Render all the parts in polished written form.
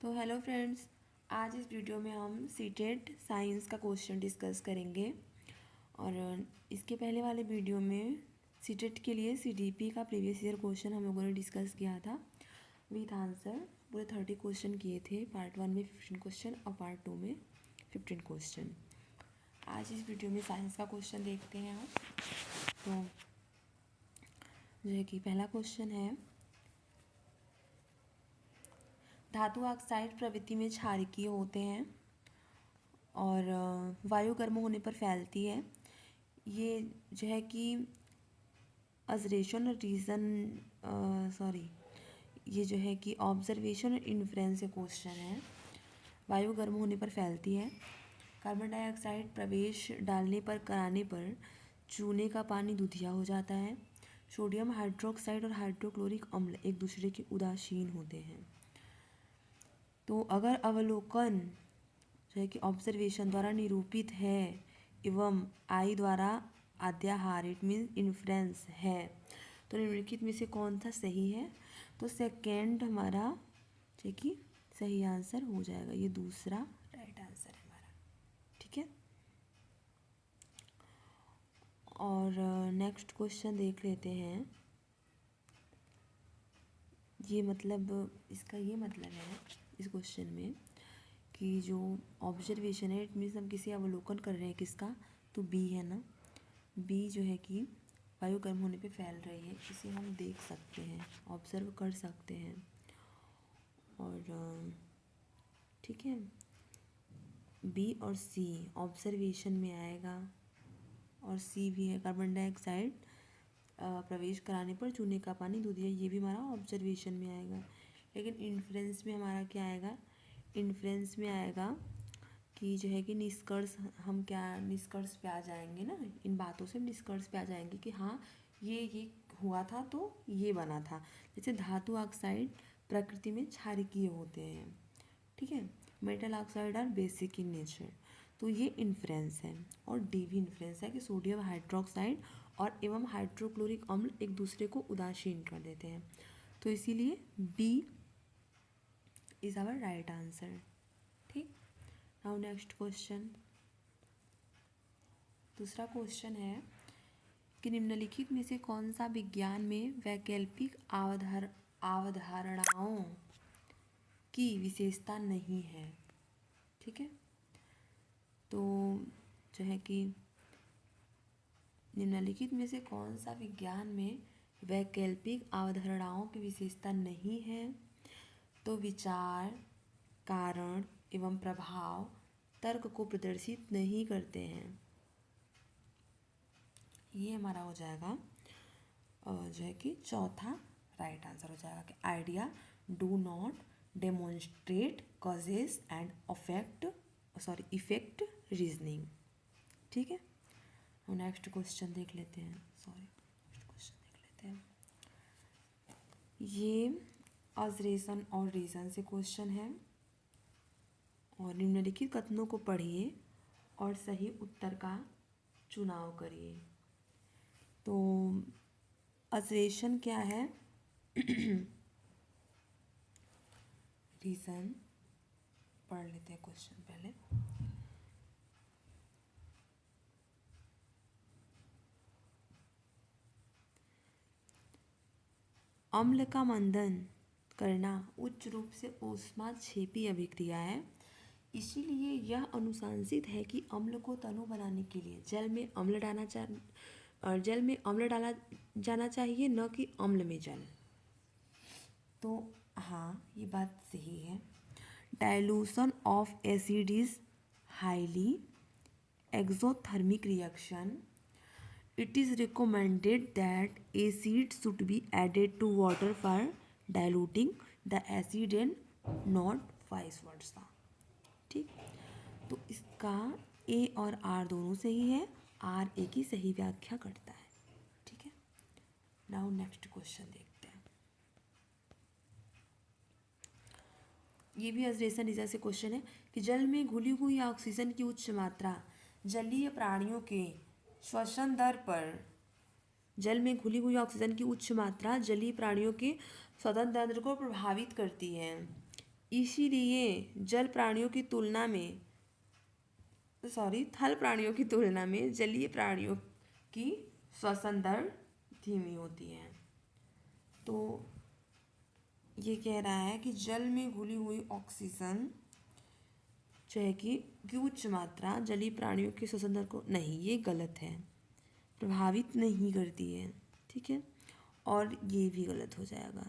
तो hello friends, आज इस वीडियो में हम सीटेट साइंस का क्वेश्चन डिस्कस करेंगे। और इसके पहले वाले वीडियो में सीटेट के लिए सीडीपी का प्रीवियस ईयर क्वेश्चन हम लोगों ने डिस्कस किया था विथ आंसर। पूरे 30 क्वेश्चन किए थे। पार्ट 1 में 15 क्वेश्चन और पार्ट 2 में 15 क्वेश्चन। आज इस वीडियो में साइंस का क्वेश्चन देखते हैं आप। तो जो है कि पहला क्वेश्चन है, धातु ऑक्साइड प्रवृत्ति में क्षारकीय होते हैं और वायु गर्म होने पर फैलती है। ये जो है कि ऑब्जर्वेशन ये जो है कि ऑब्जर्वेशन और इन्फ्रेंस से क्वेश्चन है। वायु गर्म होने पर फैलती है। कार्बन डाइऑक्साइड प्रवेश कराने पर चूने का पानी दूधिया हो जाता है। सोडियम हाइड्रोक्साइड और हाइड्रोक्लोरिक अम्ल एक दूसरे के उदासीन होते हैं। तो अगर अवलोकन जो है कि ऑब्जर्वेशन द्वारा निरूपित है एवं आई द्वारा अध्याहार इट मीन इन्फ्रेंस है, तो निम्नलिखित में से कौन सा सही है? तो सेकेंड हमारा जो कि सही आंसर हो जाएगा। ये दूसरा राइट आंसर है हमारा। ठीक है, और नेक्स्ट क्वेश्चन देख लेते हैं। ये मतलब इसका ये मतलब है इस क्वेश्चन में कि जो ऑब्जर्वेशन है इट मीन्स हम किसी अवलोकन कर रहे हैं। किसका? तो बी है ना। बी जो है कि वायु गर्म होने पे फैल रही है, इसे हम देख सकते हैं, ऑब्जर्व कर सकते हैं। और ठीक है, बी और सी ऑब्जर्वेशन में आएगा और सी भी है। कार्बन डाइऑक्साइड प्रवेश कराने पर चूने का पानी दूधिया, ये भी हमारा ऑब्जर्वेशन में आएगा। लेकिन इन्फ्रेंस में हमारा क्या आएगा? इन्फ्रेंस में आएगा कि जो है कि निष्कर्ष, हम क्या निष्कर्ष पे आ जाएंगे ना, इन बातों से निष्कर्ष पे आ जाएंगे कि हाँ ये हुआ था तो ये बना था। जैसे धातु ऑक्साइड प्रकृति में क्षारकीय होते हैं। ठीक है, metal oxide are basic in nature. तो ये इन्फ्रेंस है। और डी भी इन्फ्रेंस है कि सोडियम हाइड्रोक्साइड और एवं हाइड्रोक्लोरिक अम्ल एक दूसरे को उदासीन कर देते हैं। तो इसीलिए B is our right answer. ठीक, नाउ नेक्स्ट क्वेश्चन। दूसरा क्वेश्चन है कि निम्नलिखित में से कौन सा विज्ञान में वैकल्पिक अवधारणाओं की विशेषता नहीं है? ठीक है, तो जो है कि निम्नलिखित में से कौन सा विज्ञान में वैकल्पिक अवधारणाओं की विशेषता नहीं है? तो विचार, कारण एवं प्रभाव तर्क को प्रदर्शित नहीं करते हैं। ये हमारा हो जाएगा जो है कि चौथा राइट आंसर हो जाएगा कि idea do not demonstrate causes and effect reasoning. ठीक है, हम नेक्स्ट क्वेश्चन देख लेते हैं। ये ऑब्जर्वेशन और रीजन से क्वेश्चन है। और निम्नलिखित कथनों को पढ़िए और सही उत्तर का चुनाव करिए। तो ऑब्जर्वेशन क्या है? रीजन पढ़ लेते हैं क्वेश्चन पहले। अम्ल का मंथन करना उच्च रूप से ऊष्माक्षेपी अभिक्रिया है। इसीलिए यह अनुशंसित है कि अम्ल को तनु बनाने के लिए जल में अम्ल डाला जाना चाहिए, न कि अम्ल में जल। तो हाँ, ये बात सही है। Dilution of acid is highly exothermic reaction. It is recommended that acid should be added to water for diluting the acid and not vice versa। ठीक, तो इसका ए और आर दोनों सही है। आर ए की सही व्याख्या करता है। ठीक है, नाउ नेक्स्ट क्वेश्चन देखते हैं। ये भी ऑब्जर्वेशन रीजन से क्वेश्चन है कि जल में घुली हुई ऑक्सीजन की उच्च मात्रा जलीय प्राणियों के श्वसन दर पर जल में घुली हुई ऑक्सीजन की उच्च मात्रा जलीय प्राणियों के श्वसन तंत्र को प्रभावित करती है। इसीलिए थल प्राणियों की तुलना में जलीय प्राणियों की श्वसन दर धीमी होती है। तो ये कह रहा है कि जल में घुली हुई ऑक्सीजन जो है कि उच्च मात्रा जलीय प्राणियों के श्वसन दर को नहीं, ये गलत है, प्रभावित नहीं करती है। ठीक है, और ये भी गलत हो जाएगा,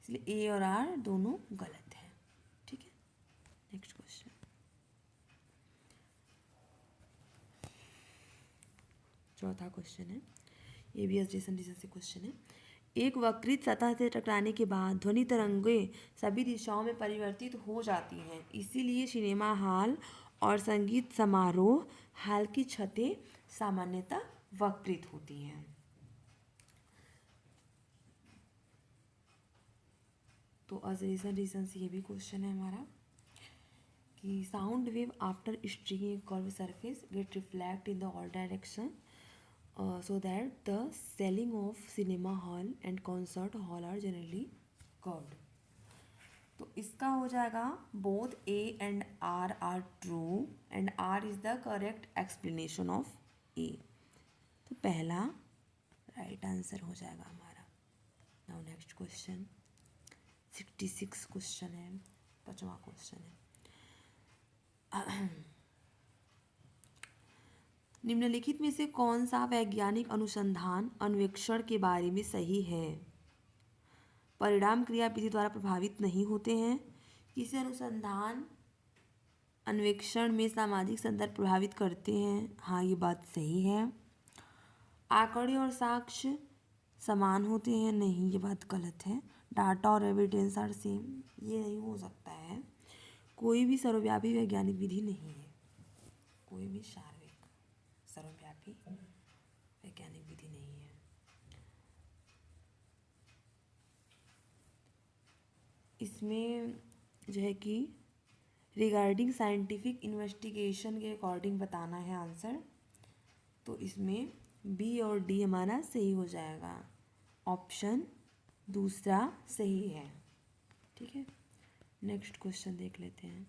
इसलिए ए और आर दोनों गलत है। ठीक है, नेक्स्ट क्वेश्चन। चौथा क्वेश्चन है, ये भी एडजेसेंट रीजन से क्वेश्चन है। एक वक्रित सतह से टकराने के बाद ध्वनि तरंगें सभी दिशाओं में परिवर्तित हो जाती हैं, इसीलिए सिनेमा हॉल और संगीत समारोह हॉल की छतें सामान्यतः वक्रित होती हैं। तो एडजेसेंट रीजन से ये भी क्वेश्चन है हमारा कि sound wave after streaking curve surface get reflect in the all direction so that the ceiling of cinema hall and concert hall are generally curved। तो इसका हो जाएगा both A and R are true and R is the correct explanation of A। तो पहला right answer हो जाएगा हमारा। Now next question 66 question है, 5वां क्वेश्चन है। निम्नलिखित में से कौन सा वैज्ञानिक अनुसंधान अन्वेषण के बारे में सही है? परिणाम क्रिया विधि द्वारा प्रभावित नहीं होते हैं। किसी अनुसंधान अन्वेषण में सामाजिक संदर्भ प्रभावित करते हैं। हाँ, ये बात सही है। आंकड़े और साक्ष्य समान होते हैं। नहीं, ये बात गलत है। डाटा और एविडेंस आर सेम, ये नहीं हो सकता है। कोई भी सर्वव्यापी वैज्ञानिक विधि नहीं है, कोई भी सर्वव्यापी वैज्ञानिक विधि नहीं है। इसमें जो है कि रिगार्डिंग साइंटिफिक इन्वेस्टिगेशन के अकॉर्डिंग बताना है आंसर। तो इसमें बी और डी हमारा सही हो जाएगा, ऑप्शन दूसरा सही है। ठीक है, नेक्स्ट क्वेश्चन देख लेते हैं।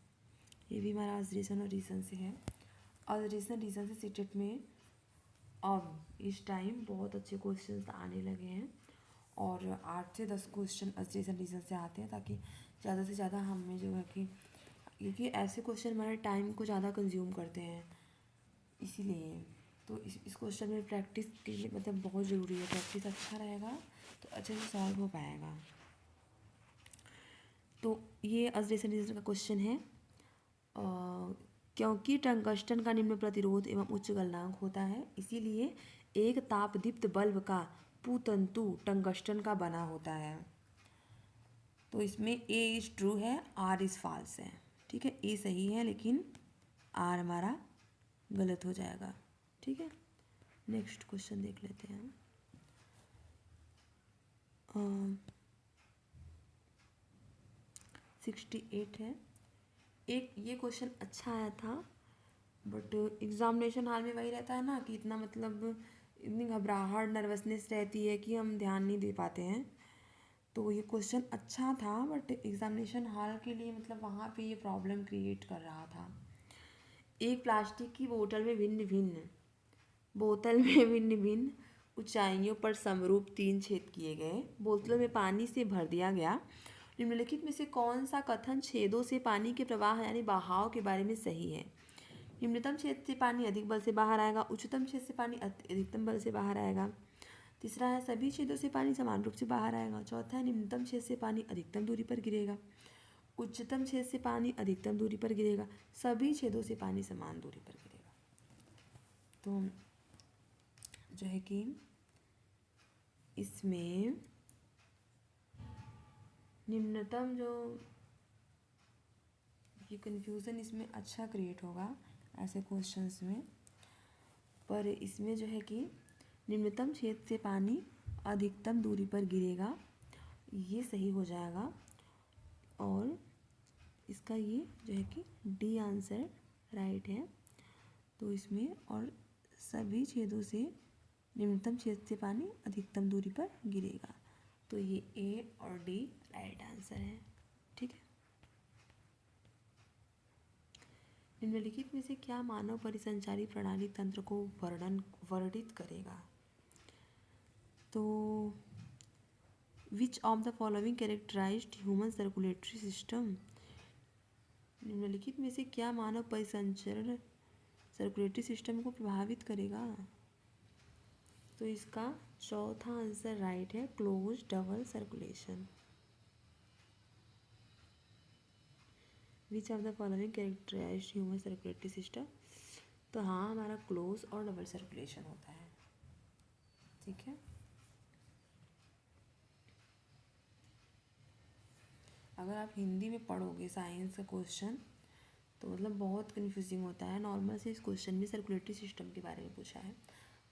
ये भी हमारा ऑब्जर्वेशन और रीजन से है। ऑब्जर्वेशन रीजन से सीटेट में अब इस टाइम बहुत अच्छे क्वेश्चंस आने लगे हैं और 8 से 10 क्वेश्चन ऑब्जर्वेशन रीजन से आते हैं, ताकि ज़्यादा से ज़्यादा हमें जो है कि क्योंकि ऐसे क्वेश्चन हमारे टाइम को ज़्यादा कंज्यूम करते हैं, इसीलिए तो इस क्वेश्चन में प्रैक्टिस के लिए मतलब बहुत ज़रूरी है। प्रैक्टिस अच्छा रहेगा तो अच्छे से सॉल्व हो पाएगा। तो ये ऑब्जर्वेशन रीजन का क्वेश्चन है। क्योंकि टंगस्टन का निम्न प्रतिरोध एवं उच्च गलनांक होता है, इसीलिए एक तापदीप्त बल्ब का पुतंतु टंगस्टन का बना होता है। तो इसमें ए इज ट्रू है, आर इज फॉल्स है। ठीक है, ए सही है लेकिन आर हमारा गलत हो जाएगा। ठीक है, नेक्स्ट क्वेश्चन देख लेते हैं। 68 है। एक ये क्वेश्चन अच्छा आया था, बट एग्जामिनेशन हॉल में वही रहता है ना कि इतना मतलब इतनी घबराहट नर्वसनेस रहती है कि हम ध्यान नहीं दे पाते हैं। तो ये क्वेश्चन अच्छा था बट एग्जामिनेशन हॉल के लिए मतलब वहाँ पे ये प्रॉब्लम क्रिएट कर रहा था। एक प्लास्टिक की बोतल में भिन्न भिन्न ऊंचाइयों पर समरूप 3 छेद किए गए। बोतलों में पानी से भर दिया गया। निम्नलिखित में से कौन सा कथन छेदों से पानी के प्रवाह यानी बहाव के बारे में सही है? निम्नतम छेद से पानी अधिक बल से बाहर आएगा, उच्चतम छेद से पानी अधिकतम बल से बाहर आएगा। तीसरा है सभी छेदों से पानी समान रूप से बाहर आएगा। चौथा है निम्नतम छेद से पानी अधिकतम दूरी पर गिरेगा, उच्चतम छेद से पानी अधिकतम दूरी पर गिरेगा, सभी छेदों से पानी समान दूरी पर गिरेगा। तो जो है कि इसमें निम्नतम जो ये कन्फ्यूज़न इसमें अच्छा क्रिएट होगा ऐसे क्वेश्चंस में, पर इसमें जो है कि निम्नतम छेद से पानी अधिकतम दूरी पर गिरेगा, ये सही हो जाएगा। और इसका ये जो है कि डी आंसर राइट है। तो इसमें और सभी छेदों से निम्नतम छेद से पानी अधिकतम दूरी पर गिरेगा, तो ये ए और डी राइट आंसर है। ठीक है। निम्नलिखित में से क्या मानव परिसंचारी प्रणाली तंत्र को वर्णित करेगा? तो which of the following characterized human circulatory system? निम्नलिखित में से क्या मानव परिसंचरण सर्कुलेटरी सिस्टम को प्रभावित करेगा? तो इसका चौथा आंसर राइट है, close double circulation. Which of the following characterized human circulatory system? तो हाँ, हमारा क्लोज और डबल सर्कुलेशन होता है। ठीक है, अगर आप हिंदी में पढ़ोगे साइंस का क्वेश्चन तो मतलब बहुत कन्फ्यूजिंग होता है। नॉर्मल से इस क्वेश्चन में सर्कुलेटरी सिस्टम के बारे में पूछा है,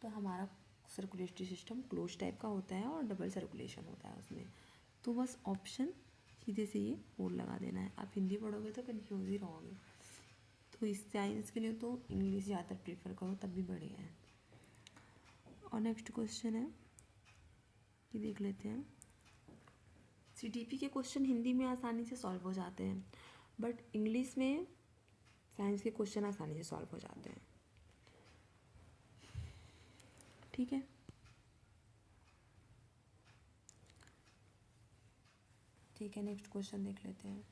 तो हमारा सर्कुलेटरी सिस्टम क्लोज टाइप का होता है और डबल सर्कुलेशन होता है उसमें। तो बस ऑप्शन सीधे से ये बोल लगा देना है। आप हिंदी पढ़ोगे तो कन्फ्यूज ही रहोगे, तो इस साइंस के लिए तो इंग्लिश ज़्यादा प्रेफर करो, तब भी बढ़िया है। और नेक्स्ट क्वेश्चन है, ये देख लेते हैं। सीटीपी के क्वेश्चन हिंदी में आसानी से सॉल्व हो जाते हैं, बट इंग्लिश में साइंस के क्वेश्चन आसानी से सॉल्व हो जाते हैं। ठीक है, ठीक है, नेक्स्ट क्वेश्चन देख लेते हैं।